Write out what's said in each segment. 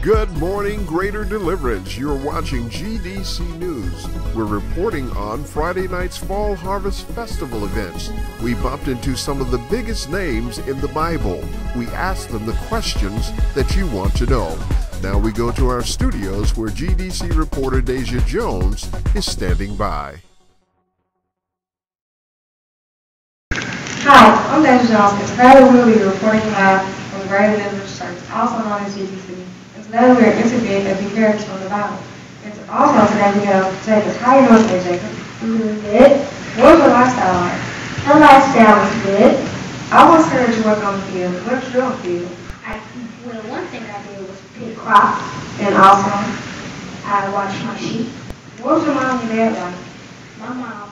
Good morning, Greater Deliverance. You're watching GDC News. We're reporting on Friday night's Fall Harvest Festival events. We bumped into some of the biggest names in the Bible. We asked them the questions that you want to know. Now we go to our studios where GDC reporter Deja Jones is standing by. Hi, I'm Deja Jones, and today we will be reporting live from the Greater Deliverance Church, also known as GDC. And today we are interviewing a few characters from the Bible. And also today we have Jacob. How are you doing today, Jacob? I'm doing good. What was your lifestyle like? My lifestyle was good. I once heard that you work on the field. What did you do on the field? One thing I did was pick crops, And also, I watched my sheep. what was your mom and your dad like? My mom,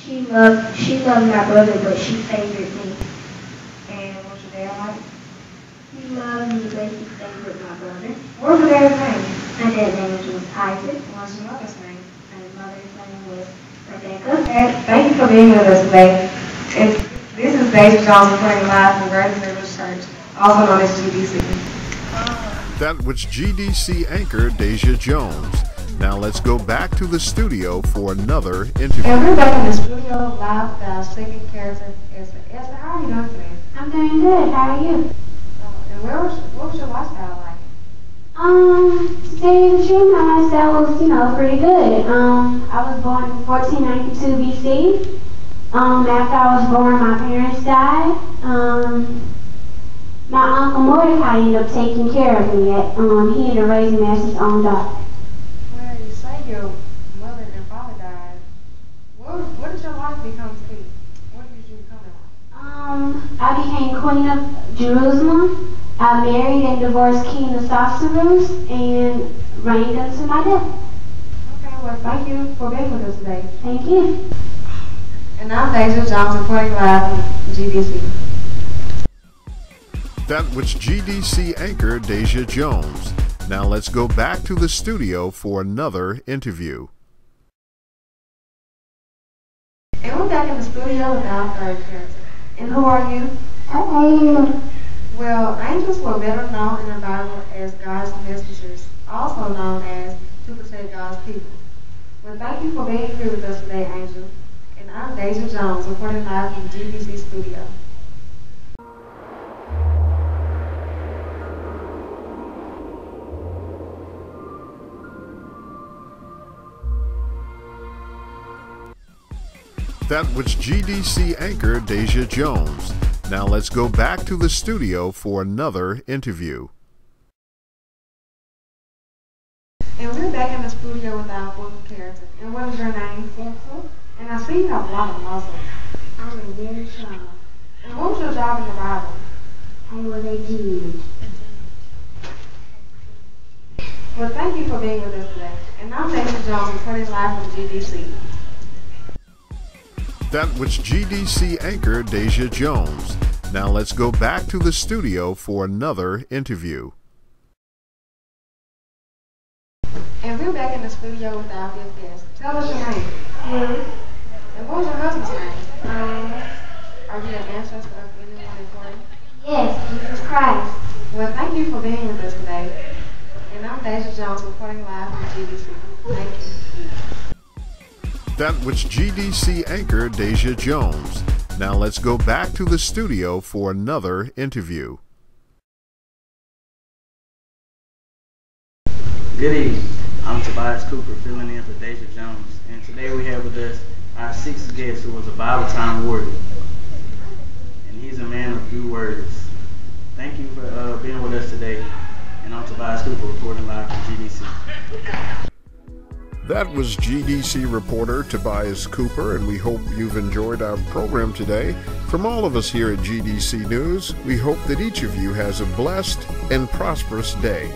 she loved my brother, but she favored me. And what was your dad like? He loved me, but he favored my brother. What was your dad's name? My dad's name was Isaac, And what's your mother's name? and his mother's name was Rebecca. Okay, thank you for being with us today. This is Deja Jones reporting live from the Greater Deliverance Church, also known as GDC. That was GDC anchor Deja Jones. Now let's go back to the studio for another interview. And we're back in the studio live with our second character, Esther. Esther, how are you doing today? I'm doing good. How are you? And what was your lifestyle like? To tell you the truth, my lifestyle was, pretty good. I was born in 1492 BC. After I was born, my parents died. My uncle Mordecai ended up taking care of me. He ended up raising me as his own daughter. Well, you say your mother and father died. What did your life become to be? What did you become in life? I became Queen of Jerusalem. I married and divorced King Ahasuerus and reigned unto my death. Okay, well, thank you for being with us today. Thank you. And I'm Deja Jones reporting live from GDC. That was GDC anchor Deja Jones. Now let's go back to the studio for another interview. And we're back in the studio with our third character. And who are you? Hello. Well, angels were better known in the Bible as God's messengers, also known as to protect God's people. Well, thank you for being here with us today, Angel. And I'm Deja Jones, reporting live from GDC Studio. That was GDC anchor Deja Jones. Now let's go back to the studio for another interview. And we're back in the studio with our fourth character. And what is your name? Cecil. And I see you have a lot of muscles. I'm a very child. And what was your job in the Bible? I was a Jew. Well, thank you for being with us today. And I'm Deja Jones, reporting live from GDC. That was GDC anchor Deja Jones. Now let's go back to the studio for another interview. And we're back in the studio with our fifth guest. Tell us your name. Ruth. And what was your husband's name? Are you an ancestor of anyone important? Yes, Jesus Christ. Well, thank you for being with us today. And I'm Deja Jones, reporting live from GDC. Thank you. That was GDC anchor Deja Jones. Now let's go back to the studio for another interview. Good evening. I'm Tobias Cooper, filling in for Deja Jones, and today we have with us our sixth guest, who was a Bible time warden, and he's a man of few words. Thank you for being with us today, and I'm Tobias Cooper, reporting live from GDC. That was GDC reporter Tobias Cooper, and we hope you've enjoyed our program today. From all of us here at GDC News, we hope that each of you has a blessed and prosperous day.